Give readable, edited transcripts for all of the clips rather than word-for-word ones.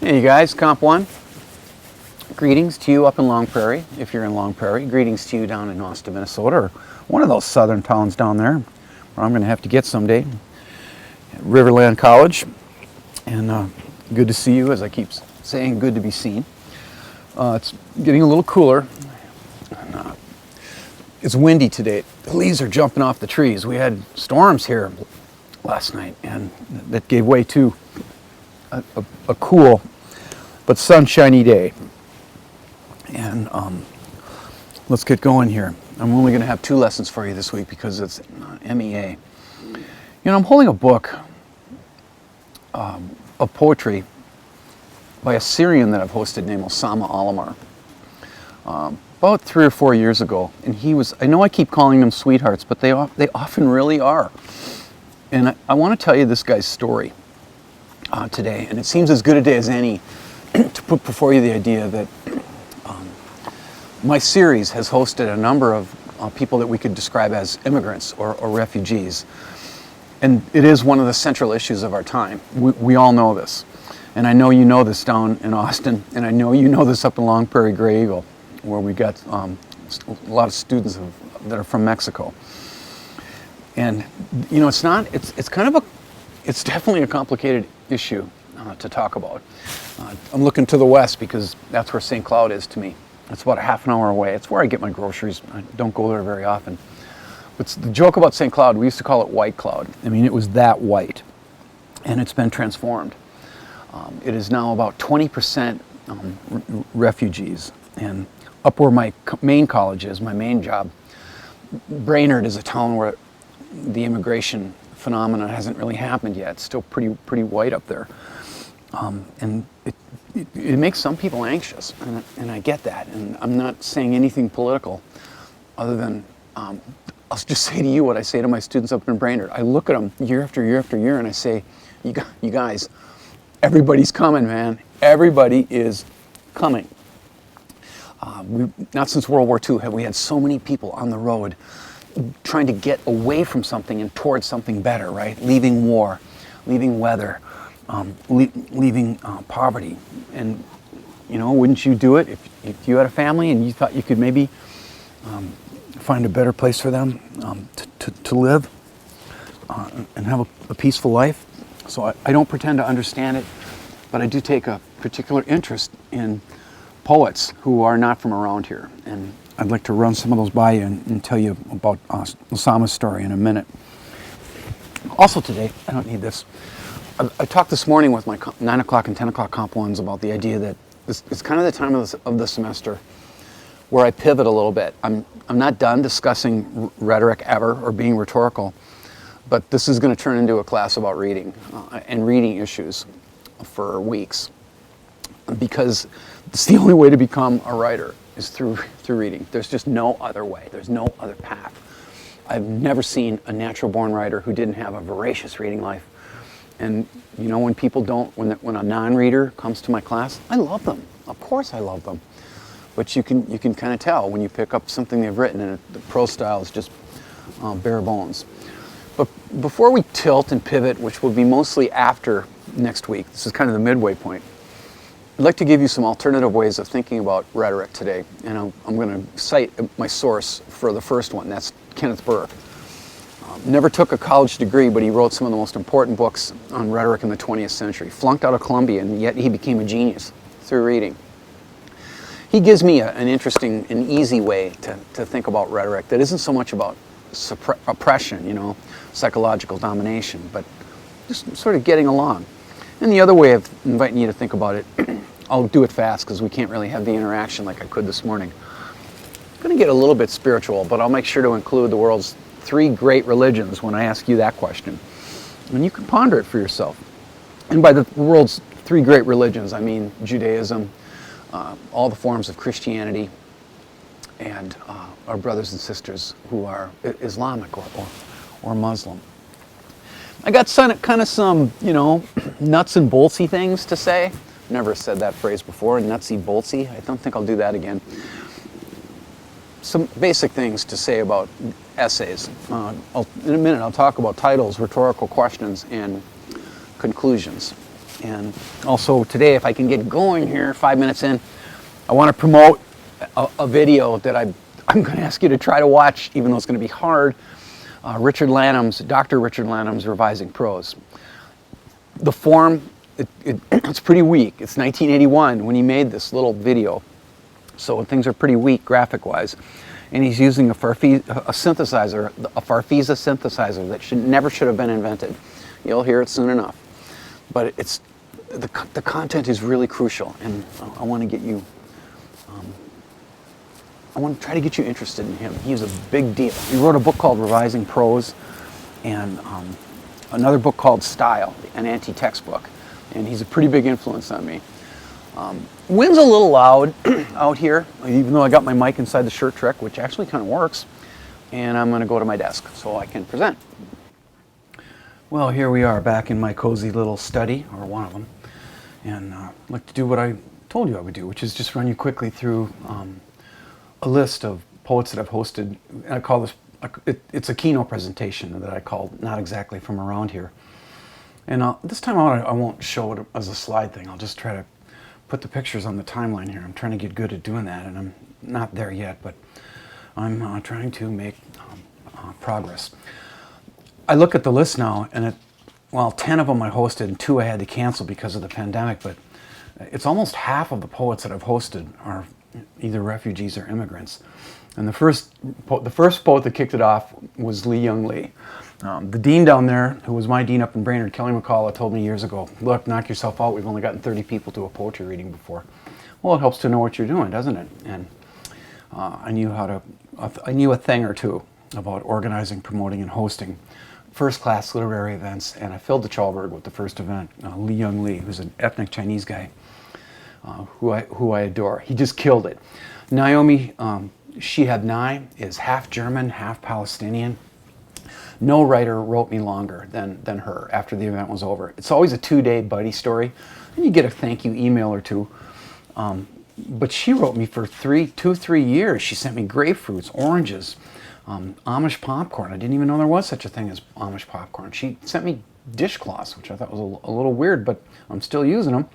Hey you guys, Comp 1. Greetings to you up in Long Prairie, if you're in Long Prairie. Greetings to you down in Austin, Minnesota, or one of those southern towns down there where I'm going to have to get someday. Riverland College. And good to see you, as I keep saying, good to be seen. It's getting a little cooler. And, it's windy today. The leaves are jumping off the trees. We had storms here last night, and that gave way to a cool but sunshiny day. And let's get going here. I'm only going to have 2 lessons for you this week because it's MEA. You know, I'm holding a book of poetry by a Syrian that I've hosted named Osama Alimar. About 3 or 4 years ago, and he was, I know I keep calling them sweethearts, but they often really are. And I want to tell you this guy's story today, and it seems as good a day as any to put before you the idea that my series has hosted a number of people that we could describe as immigrants or refugees. And it is one of the central issues of our time. We all know this. And I know you know this down in Austin, and I know you know this up in Long Prairie, Gray Eagle, where we got a lot of students that are from Mexico. And you know, it's definitely a complicated issue to talk about. I'm looking to the west because that's where St. Cloud is to me. It's about a half an hour away. It's where I get my groceries. I don't go there very often. But the joke about St. Cloud, we used to call it White Cloud. I mean, it was that white, and it's been transformed. It is now about 20% refugees. And up where my main college is, my main job, Brainerd is a town where the immigration phenomenon hasn't really happened yet. It's still pretty white up there. And it makes some people anxious, and I get that. And I'm not saying anything political other than I'll just say to you what I say to my students up in Brainerd. I look at them year after year after year and I say, you guys, everybody's coming, man. Everybody is coming. Not since World War II have we had so many people on the road trying to get away from something and towards something better, right? Leaving war, leaving weather, leaving poverty. And, you know, wouldn't you do it if you had a family and you thought you could maybe find a better place for them to live and have a peaceful life? So I don't pretend to understand it, but I do take a particular interest in poets who are not from around here. And I'd like to run some of those by you and tell you about Osama's story in a minute. Also today, I don't need this. I talked this morning with my 9 o'clock and 10 o'clock Comp 1s about the idea that it's kind of the time of the semester where I pivot a little bit. I'm not done discussing rhetoric ever or being rhetorical, but this is going to turn into a class about reading and reading issues for weeks, because it's the only way to become a writer is through reading. There's just no other way. There's no other path. I've never seen a natural-born writer who didn't have a voracious reading life. And you know, when people don't, when a non-reader comes to my class, I love them. Of course I love them. But you can kind of tell when you pick up something they've written and the prose style is just bare bones. But before we tilt and pivot, which will be mostly after next week, this is kind of the midway point, I'd like to give you some alternative ways of thinking about rhetoric today. And I'm going to cite my source for the first one. That's Kenneth Burke. Never took a college degree, but he wrote some of the most important books on rhetoric in the 20th century. Flunked out of Columbia, and yet he became a genius through reading. He gives me an interesting and easy way to think about rhetoric that isn't so much about oppression, you know, psychological domination, but just sort of getting along. And the other way of inviting you to think about it, I'll do it fast because we can't really have the interaction like I could this morning. I'm going to get a little bit spiritual, but I'll make sure to include the world's 3 great religions when I ask you that question. And you can ponder it for yourself. And by the world's 3 great religions, I mean Judaism, all the forms of Christianity, and our brothers and sisters who are Islamic or Muslim. I got kind of some, you know, nuts and boltsy things to say. Never said that phrase before, nutsy boltsy. I don't think I'll do that again. Some basic things to say about essays. In a minute I'll talk about titles, rhetorical questions, and conclusions. And also today, if I can get going here 5 minutes in, I want to promote a video that I'm going to ask you to try to watch, even though it's going to be hard. Dr. Richard Lanham's Revising Prose. The form, it's pretty weak. It's 1981 when he made this little video. So things are pretty weak graphic-wise. And he's using a Farfisa synthesizer that never should have been invented. You'll hear it soon enough. But the content is really crucial, and I want to get you, I want to try to get you interested in him. He's a big deal. He wrote a book called Revising Prose, and another book called Style, an anti-textbook. And he's a pretty big influence on me. Wind's a little loud out here, even though I got my mic inside the shirt trick, which actually kind of works. And I'm going to go to my desk so I can present. Well, here we are back in my cozy little study, or one of them. And I'd like to do what I told you I would do, which is just run you quickly through a list of poets that I've hosted. And I call this, it's a keynote presentation that I called Not Exactly From Around Here. And this time out, I won't show it as a slide thing. I'll just try to put the pictures on the timeline here. I'm trying to get good at doing that, and I'm not there yet, but I'm trying to make progress. I look at the list now, and 10 of them I hosted, and 2 I had to cancel because of the pandemic, but it's almost half of the poets that I've hosted are either refugees or immigrants. And the first poet that kicked it off was Lee Young Lee. The dean down there, who was my dean up in Brainerd, Kelly McCullough, told me years ago, look, knock yourself out. We've only gotten 30 people to a poetry reading before. Well, it helps to know what you're doing, doesn't it? And I knew a thing or two about organizing, promoting, and hosting first-class literary events, and I filled the Chalberg with the first event. Lee Young Lee, who's an ethnic Chinese guy who I adore. He just killed it. Naomi Shihab Nye is half German, half Palestinian. No writer wrote me longer than her after the event was over. It's always a 2-day buddy story, and you get a thank you email or two. But she wrote me for 3 years. She sent me grapefruits, oranges, Amish popcorn. I didn't even know there was such a thing as Amish popcorn. She sent me dishcloths, which I thought was a little weird, but I'm still using them.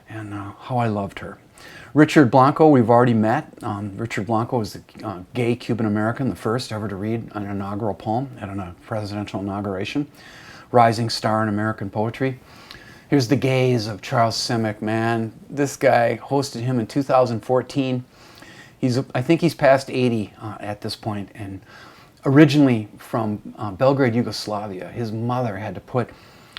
And how I loved her. Richard Blanco, we've already met. Richard Blanco is the gay Cuban-American, the first ever to read an inaugural poem at a presidential inauguration. Rising star in American poetry. Here's the gaze of Charles Simic, man. This guy, hosted him in 2014. I think he's past 80 at this point, and originally from Belgrade, Yugoslavia. His mother had to put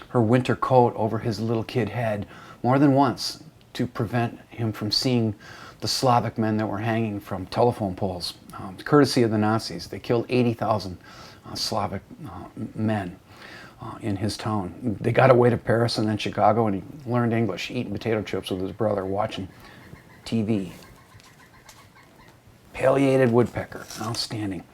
her winter coat over his little kid head more than once to prevent him from seeing the Slavic men that were hanging from telephone poles, courtesy of the Nazis. They killed 80,000 Slavic men in his town. They got away to Paris and then Chicago, and he learned English, eating potato chips with his brother, watching TV. Palliated woodpecker, outstanding.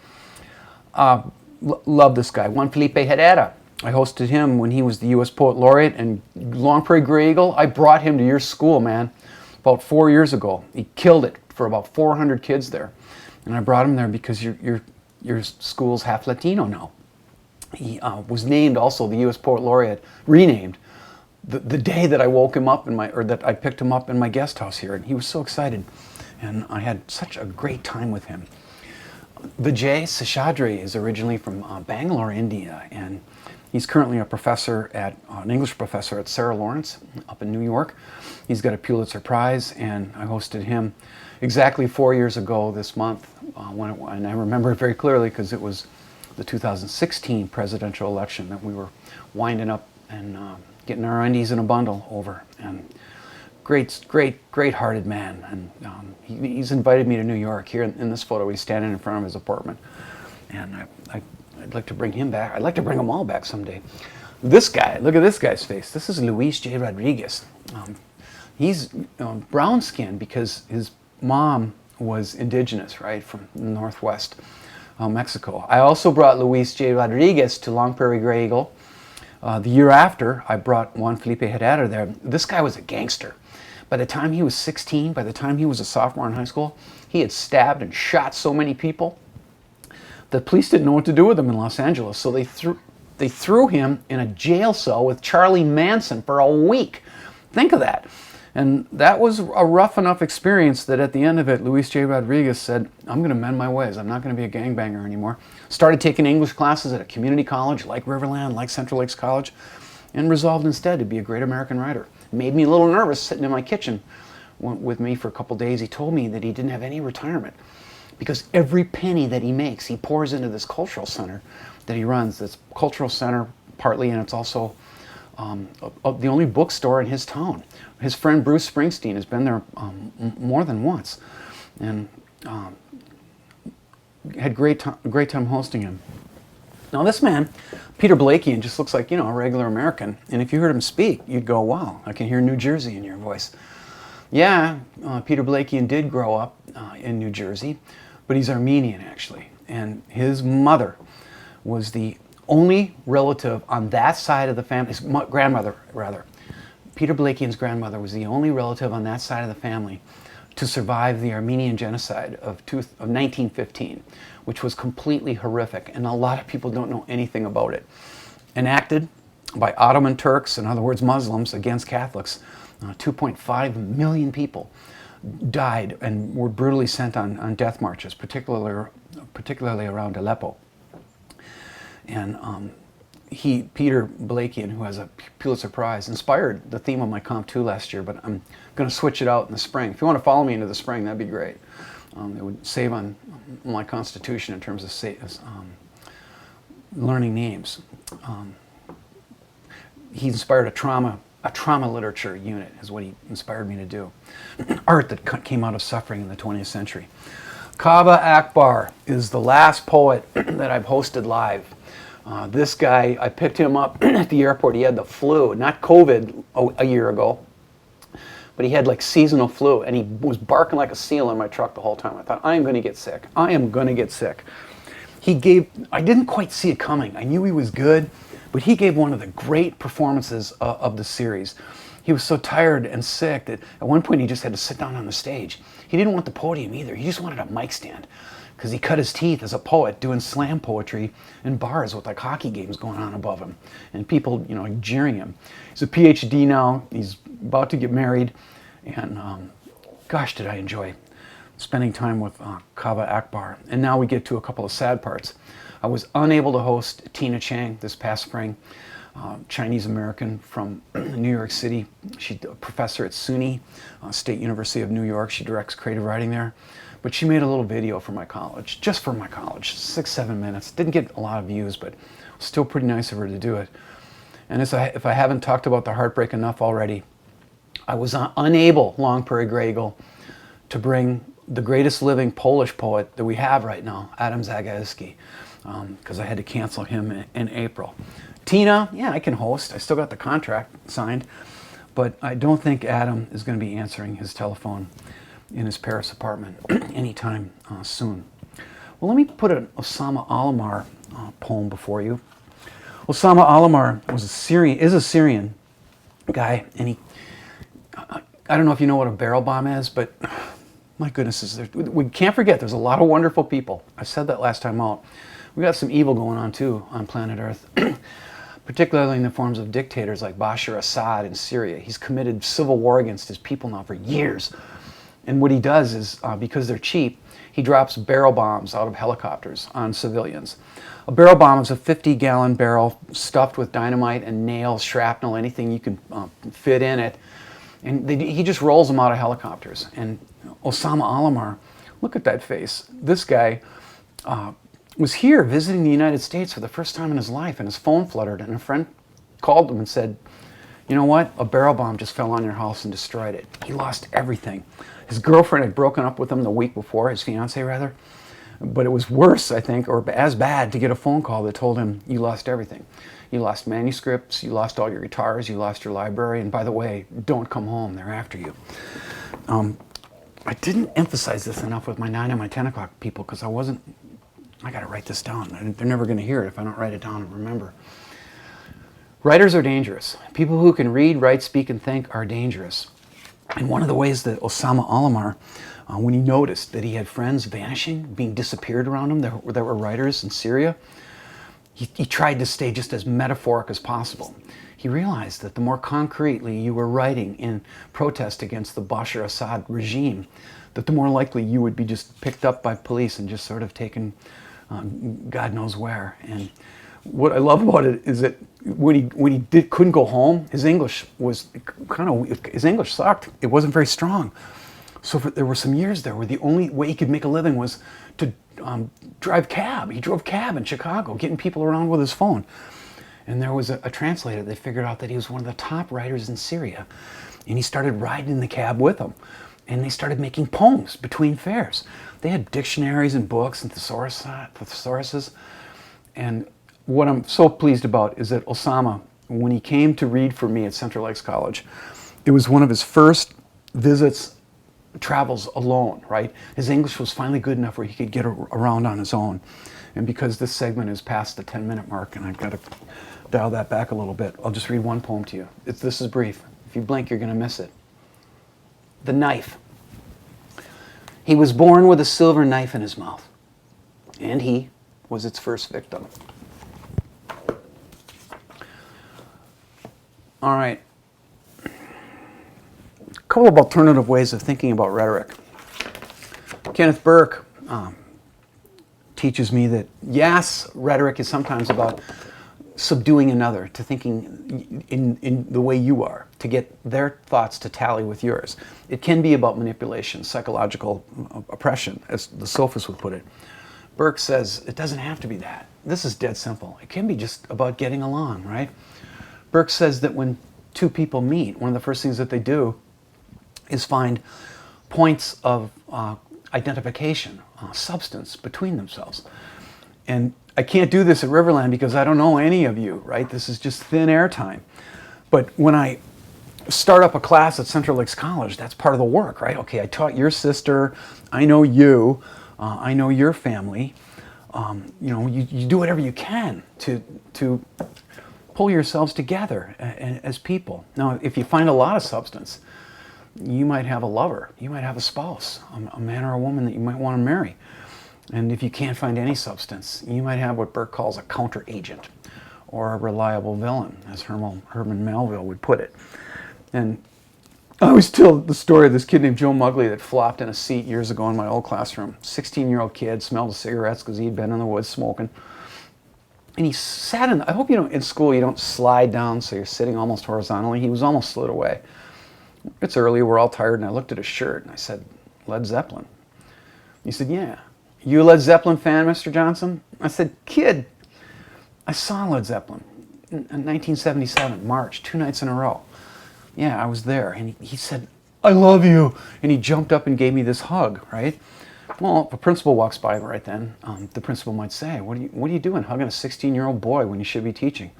Love this guy, Juan Felipe Herrera. I hosted him when he was the U.S. Poet Laureate and Long Prairie Gray Eagle. I brought him to your school, man, about 4 years ago. He killed it for about 400 kids there. And I brought him there because your school's half Latino now. He was named also the U.S. Poet Laureate, renamed, the day that I woke him up that I picked him up in my guest house here. And he was so excited. And I had such a great time with him. Vijay Seshadri is originally from Bangalore, India, and he's currently an English professor at Sarah Lawrence up in New York. He's got a Pulitzer Prize, and I hosted him exactly 4 years ago this month. And I remember it very clearly because it was the 2016 presidential election that we were winding up and getting our undies in a bundle over. And great-hearted man. And he's invited me to New York. Here in this photo, he's standing in front of his apartment. And I'd like to bring him back. I'd like to bring them all back someday. This guy, look at this guy's face. This is Luis J. Rodriguez. He's brown-skinned because his mom was indigenous, right, from Northwest Mexico. I also brought Luis J. Rodriguez to Long Prairie Gray Eagle. The year after, I brought Juan Felipe Herrera there. This guy was a gangster. By the time he was 16, by the time he was a sophomore in high school, he had stabbed and shot so many people. The police didn't know what to do with him in Los Angeles, so they They threw him in a jail cell with Charlie Manson for a week. Think of that. And that was a rough enough experience that at the end of it, Luis J. Rodriguez said, I'm going to mend my ways. I'm not going to be a gangbanger anymore. Started taking English classes at a community college like Riverland, like Central Lakes College, and resolved instead to be a great American writer. Made me a little nervous sitting in my kitchen with me for a couple days. He told me that he didn't have any retirement because every penny that he makes, he pours into this cultural center that he runs. This cultural center partly, and it's also the only bookstore in his town. His friend Bruce Springsteen has been there more than once, and had great time hosting him. Now this man, Peter Blakian, just looks like, a regular American, and if you heard him speak, you'd go, wow, I can hear New Jersey in your voice. Yeah, Peter Blakian did grow up in New Jersey, but he's Armenian actually, and his mother was the only relative on that side of the family, his grandmother rather. Peter Blakian's grandmother was the only relative on that side of the family to survive the Armenian genocide of 1915, which was completely horrific, and a lot of people don't know anything about it. Enacted by Ottoman Turks, in other words Muslims, against Catholics. 2.5 million people died and were brutally sent on death marches, particularly around Aleppo. And Peter Blakian, who has a Pulitzer Prize, inspired the theme of my Comp 2 last year, but I'm going to switch it out in the spring. If you want to follow me into the spring, that'd be great. It would save on my constitution in terms of learning names. He inspired a trauma literature unit is what he inspired me to do. Art that came out of suffering in the 20th century. Kaveh Akbar is the last poet that I've hosted live. This guy, I picked him up at the airport. He had the flu, not COVID a year ago, but he had like seasonal flu, and he was barking like a seal in my truck the whole time. I thought, I am going to get sick. I am going to get sick. I didn't quite see it coming. I knew he was good, but he gave one of the great performances of the series. He was so tired and sick that at one point he just had to sit down on the stage. He didn't want the podium either. He just wanted a mic stand because he cut his teeth as a poet doing slam poetry in bars with like hockey games going on above him and people, jeering him. He's a PhD now. He's about to get married, and gosh, did I enjoy spending time with Kaveh Akbar. And now we get to a couple of sad parts. I was unable to host Tina Chang this past spring, Chinese American from New York City. She's a professor at SUNY, State University of New York. She directs creative writing there. But she made a little video for my college, just for my college, 6-7 minutes. Didn't get a lot of views, but still pretty nice of her to do it. And if I haven't talked about the heartbreak enough already, I was unable, Long Prairie Grey Eagle, to bring the greatest living Polish poet that we have right now, Adam Zagajewski, because I had to cancel him in April. Tina, yeah, I can host. I still got the contract signed, but I don't think Adam is going to be answering his telephone in his Paris apartment anytime soon. Well, let me put an Osama Alimar poem before you. Osama Alimar is a Syrian guy, and I don't know if you know what a barrel bomb is, but my goodness, we can't forget there's a lot of wonderful people. I said that last time out. We got some evil going on too on planet Earth, particularly in the forms of dictators like Bashar Assad in Syria. He's committed civil war against his people now for years. And what he does is, because they're cheap, he drops barrel bombs out of helicopters on civilians. A barrel bomb is a 50-gallon barrel stuffed with dynamite and nails, shrapnel, anything you can fit in it. And he just rolls them out of helicopters. And Osama Alimar, look at that face. This guy was here visiting the United States for the first time in his life, and his phone fluttered, and a friend called him and said, you know what? A barrel bomb just fell on your house and destroyed it. He lost everything. His girlfriend had broken up with him the week before, his fiance rather. But it was worse, I think, or as bad, to get a phone call that told him you lost everything. You lost manuscripts, you lost all your guitars, you lost your library, and by the way, don't come home, they're after you. I didn't emphasize this enough with my 9 and my 10 o'clock people because I gotta write this down. They're never gonna hear it if I don't write it down and remember. Writers are dangerous. People who can read, write, speak, and think are dangerous. And one of the ways that Osama Alimar, when he noticed that he had friends vanishing, being disappeared around him that were writers in Syria, he tried to stay just as metaphoric as possible. He realized that the more concretely you were writing in protest against the Bashar Assad regime, that the more likely you would be just picked up by police and just sort of taken God knows where. And what I love about it is that when he couldn't go home, his English was his English sucked. It wasn't very strong. So there were some years there where the only way he could make a living was to drive cab. He drove cab in Chicago, getting people around with his phone. And there was a translator. They figured out that he was one of the top writers in Syria. And he started riding in the cab with them. And they started making poems between fares. They had dictionaries and books and thesauruses. And what I'm so pleased about is that Osama, when he came to read for me at Central Lakes College, it was one of his first visits, travels alone, right? His English was finally good enough where he could get around on his own. And because this segment is past the 10-minute mark, and I've got to dial that back a little bit, I'll just read one poem to you. This is brief. If you blink, you're going to miss it. The Knife. He was born with a silver knife in his mouth, and he was its first victim. All right. A couple of alternative ways of thinking about rhetoric. Kenneth Burke teaches me that, yes, rhetoric is sometimes about subduing another to thinking in the way you are, to get their thoughts to tally with yours. It can be about manipulation, psychological oppression, as the sophist would put it. Burke says it doesn't have to be that. This is dead simple. It can be just about getting along, right? Burke says that when two people meet, one of the first things that they do is find points of identification, substance between themselves. And I can't do this at Riverland because I don't know any of you, right? This is just thin air time. But when I start up a class at Central Lakes College, that's part of the work, right? Okay, I taught your sister, I know you, I know your family. You do whatever you can to pull yourselves together as people. Now, if you find a lot of substance, you might have a lover, you might have a spouse, a man or a woman that you might want to marry. And if you can't find any substance, you might have what Burke calls a counter-agent, or a reliable villain, as Herman Melville would put it. And I always tell the story of this kid named Joe Mugley that flopped in a seat years ago in my old classroom. 16-year-old kid, smelled of cigarettes because he'd been in the woods smoking. And he sat I hope in school you don't slide down so you're sitting almost horizontally. He was almost slid away. It's early, we're all tired, and I looked at his shirt and I said, Led Zeppelin. He said, yeah. You a Led Zeppelin fan, Mr. Johnson? I said, kid, I saw Led Zeppelin in 1977, March, 2 nights in a row. Yeah, I was there. And he said, I love you. And he jumped up and gave me this hug, right? Well, if a principal walks by right then, the principal might say, what are you doing hugging a 16-year-old boy when you should be teaching?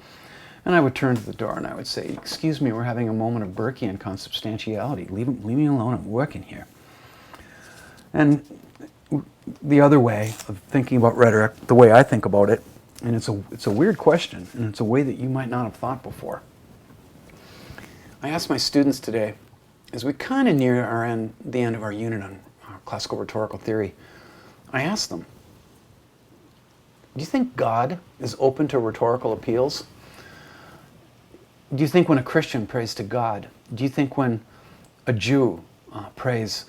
And I would turn to the door and I would say, excuse me, we're having a moment of Burkean consubstantiality. Leave me alone, I'm working here. And the other way of thinking about rhetoric, the way I think about it, and it's a weird question, and it's a way that you might not have thought before. I asked my students today, as we kind of near the end of our unit on classical rhetorical theory, I asked them, do you think God is open to rhetorical appeals? Do you think when a Christian prays to God, do you think when a Jew prays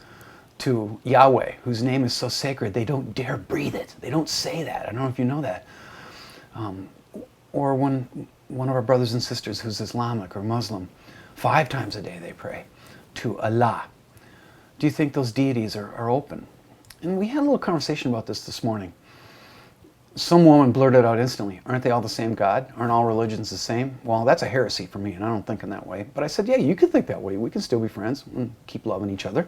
to Yahweh, whose name is so sacred, they don't dare breathe it. They don't say that. I don't know if you know that. Or when one of our brothers and sisters who's Islamic or Muslim, 5 times a day they pray to Allah. Do you think those deities are open? And we had a little conversation about this morning. Some woman blurted out instantly, aren't they all the same God? Aren't all religions the same? Well, that's a heresy for me, and I don't think in that way. But I said, yeah, you can think that way. We can still be friends and keep loving each other.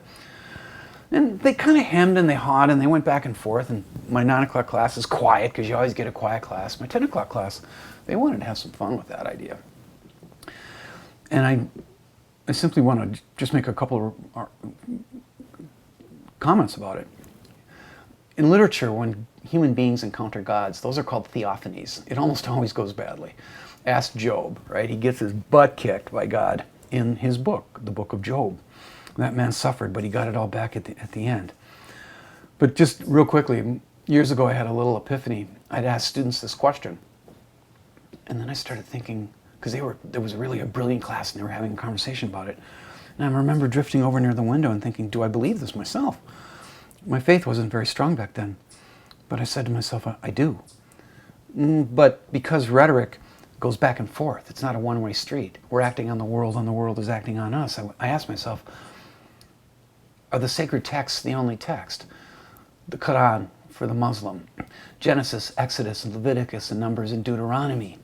And they kind of hemmed and they hawed and they went back and forth. And my 9 o'clock class is quiet because you always get a quiet class. My 10 o'clock class, they wanted to have some fun with that idea. And I simply want to just make a couple of comments about it. In literature, when human beings encounter gods, those are called Theophanies. It almost always goes badly. Ask Job, right? He gets his butt kicked by God in his book, the book of Job. That man suffered, but he got it all back at the end. But just real quickly, years ago I had a little epiphany. I'd ask students this question. And then I started thinking, because there was really a brilliant class and they were having a conversation about it. And I remember drifting over near the window and thinking, do I believe this myself? My faith wasn't very strong back then. But I said to myself, I do. But because rhetoric goes back and forth, it's not a one-way street. We're acting on the world is acting on us. I asked myself, are the sacred texts the only text? The Quran for the Muslim, Genesis, Exodus, and Leviticus, and Numbers, and Deuteronomy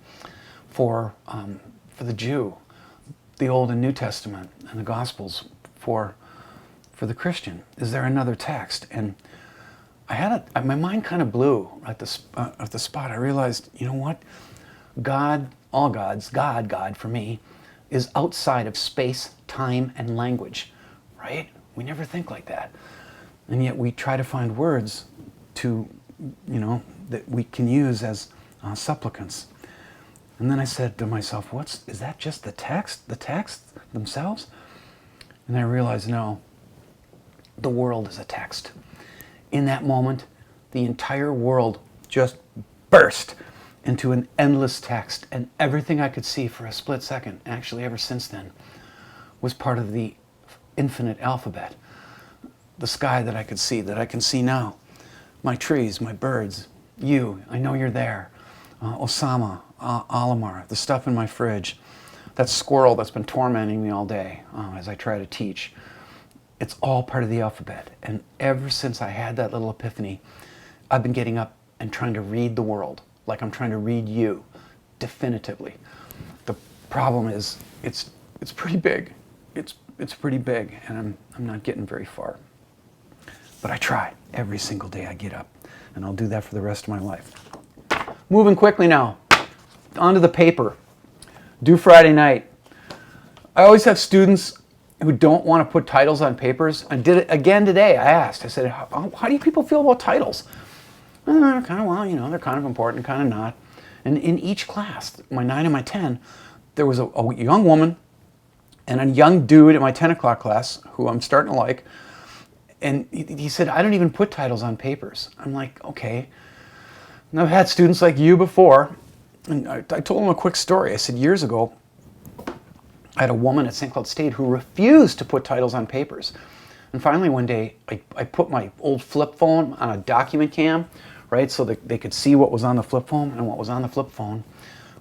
for the Jew, the Old and New Testament, and the Gospels for the Christian. Is there another text? And my mind kind of blew at the spot. I realized, you know what? God, all gods, God for me, is outside of space, time, and language, right? We never think like that. And yet we try to find words to, that we can use as supplicants. And then I said to myself, is that just the text themselves? And I realized, no, the world is a text. In that moment, the entire world just burst into an endless text, and everything I could see for a split second, actually ever since then, was part of the infinite alphabet. The sky that I can see now, my trees, my birds, you, I know you're there, Osama Alimar, the stuff in my fridge, that squirrel that's been tormenting me all day as I try to teach. It's all part of the alphabet. And ever since I had that little epiphany, I've been getting up and trying to read the world like I'm trying to read you, definitively. The problem is, it's pretty big. It's pretty big, and I'm not getting very far. But I try every single day I get up, and I'll do that for the rest of my life. Moving quickly now, onto the paper. Due Friday night. I always have students who don't want to put titles on papers. I did it again today. I asked, I said, how do you people feel about titles? Kind of, they're kind of important, kind of not. And in each class, my 9 and my 10, there was a young woman and a young dude in my 10 o'clock class who I'm starting to like. And he said, I don't even put titles on papers. I'm like, okay. And I've had students like you before. And I told them a quick story. I said, years ago, I had a woman at St. Cloud State who refused to put titles on papers. And finally one day, I put my old flip phone on a document cam, right, so that they could see what was on the flip phone. And what was on the flip phone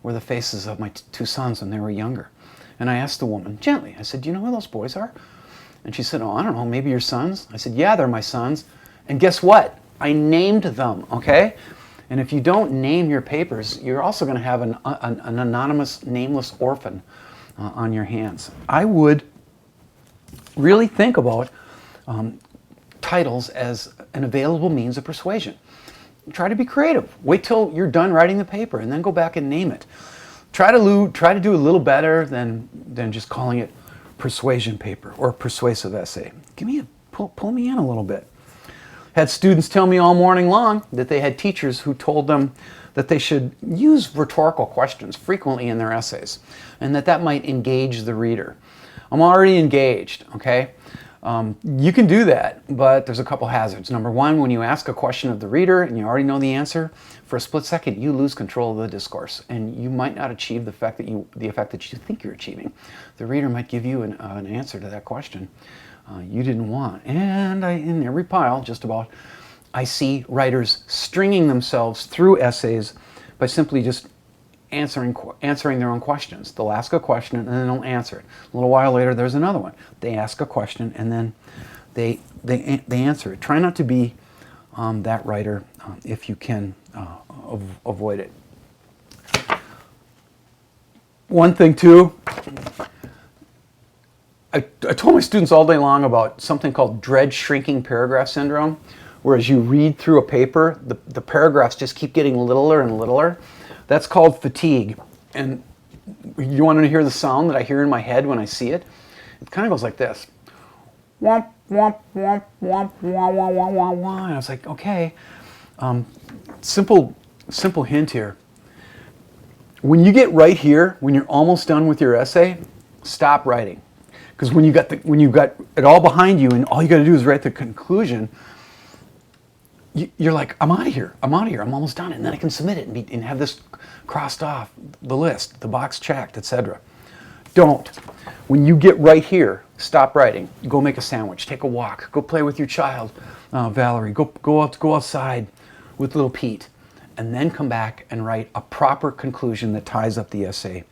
were the faces of my two sons when they were younger. And I asked the woman, gently, I said, do you know who those boys are? And she said, oh, I don't know, maybe your sons? I said, yeah, they're my sons. And guess what? I named them, okay? And if you don't name your papers, you're also going to have an anonymous, nameless orphan on your hands. I would really think about titles as an available means of persuasion. Try to be creative. Wait till you're done writing the paper and then go back and name it. Try to do a little better than just calling it persuasion paper or persuasive essay. Pull me in a little bit. Had students tell me all morning long that they had teachers who told them that they should use rhetorical questions frequently in their essays and that might engage the reader. I'm already engaged, okay? You can do that, but there's a couple hazards. Number one, when you ask a question of the reader and you already know the answer, for a split second you lose control of the discourse and you might not achieve the effect that you think you're achieving. The reader might give you an answer to that question you didn't want. And in every pile, just about, I see writers stringing themselves through essays by simply just answering their own questions. They'll ask a question and then they'll answer it. A little while later, there's another one. They ask a question and then they answer it. Try not to be that writer if you can avoid it. One thing too, I told my students all day long about something called dread shrinking paragraph syndrome, where as you read through a paper, the paragraphs just keep getting littler and littler. That's called fatigue. And you want to hear the sound that I hear in my head when I see it? It kind of goes like this. Womp, womp, womp, womp, womp, womp, womp, womp, womp. And I was like, okay. Simple hint here. When you get right here, when you're almost done with your essay, stop writing. Because when you've got it all behind you and all you got to do is write the conclusion, you're like, I'm out of here, I'm almost done, and then I can submit it and have this crossed off the list, the box checked, etc. Don't. When you get right here, stop writing. Go make a sandwich, take a walk, go play with your child, Valerie. Go outside with little Pete, and then come back and write a proper conclusion that ties up the essay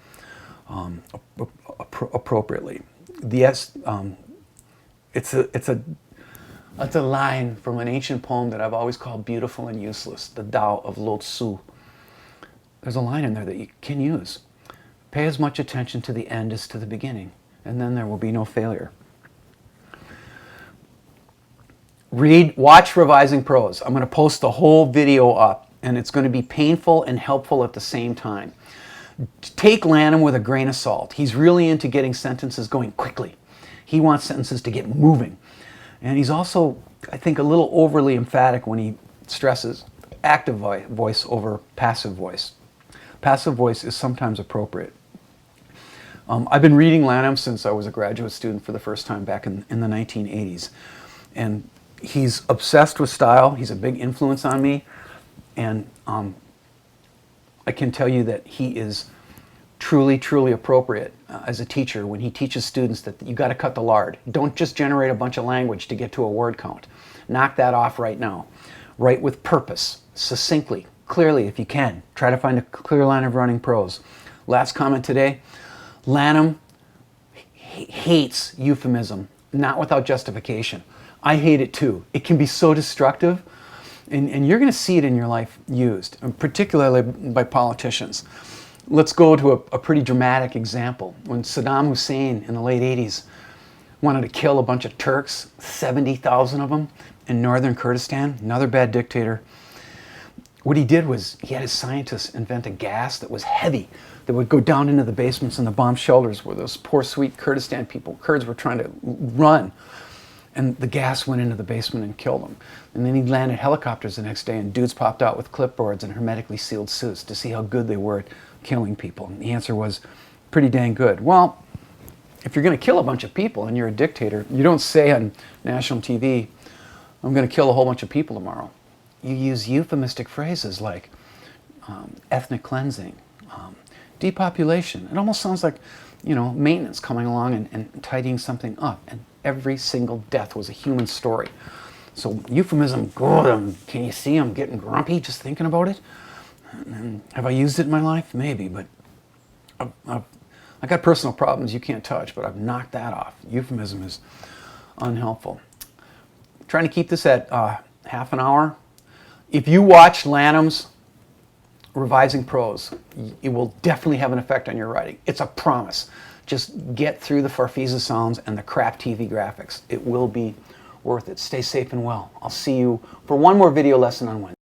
appropriately. It's a line from an ancient poem that I've always called beautiful and useless, the Tao of Lao Tzu. There's a line in there that you can use. Pay as much attention to the end as to the beginning, and then there will be no failure. Watch Revising Prose. I'm going to post the whole video up, and it's going to be painful and helpful at the same time. Take Lanham with a grain of salt. He's really into getting sentences going quickly. He wants sentences to get moving. And he's also, I think, a little overly emphatic when he stresses active voice over passive voice. Passive voice is sometimes appropriate. I've been reading Lanham since I was a graduate student for the first time back in the 1980s. And he's obsessed with style. He's a big influence on me. And I can tell you that he is truly, truly appropriate as a teacher when he teaches students that you got to cut the lard. Don't just generate a bunch of language to get to a word count. Knock that off right now. Write with purpose, succinctly, clearly if you can. Try to find a clear line of running prose. Last comment today. Lanham hates euphemism, not without justification. I hate it too. It can be so destructive, and you're going to see it in your life used, particularly by politicians. Let's go to a pretty dramatic example. When Saddam Hussein in the late 80s wanted to kill a bunch of Turks, 70,000 of them in northern Kurdistan, another bad dictator, what he did was he had his scientists invent a gas that was heavy, that would go down into the basements and the bomb shelters where those poor, sweet Kurdistan people, Kurds, were trying to run. And the gas went into the basement and killed them. And then he landed helicopters the next day, and dudes popped out with clipboards and hermetically sealed suits to see how good they were at killing people. And the answer was pretty dang good. Well, if you're going to kill a bunch of people and you're a dictator, you don't say on national TV, I'm going to kill a whole bunch of people tomorrow. You use euphemistic phrases like ethnic cleansing, depopulation. It almost sounds like, maintenance coming along and tidying something up. And every single death was a human story. So euphemism, God, can you see I'm getting grumpy just thinking about it? And have I used it in my life? Maybe, but I got personal problems you can't touch, but I've knocked that off. Euphemism is unhelpful. I'm trying to keep this at half an hour. If you watch Lanham's Revising Prose, it will definitely have an effect on your writing. It's a promise. Just get through the Farfisa sounds and the crap TV graphics. It will be worth it. Stay safe and well. I'll see you for one more video lesson on Wednesday.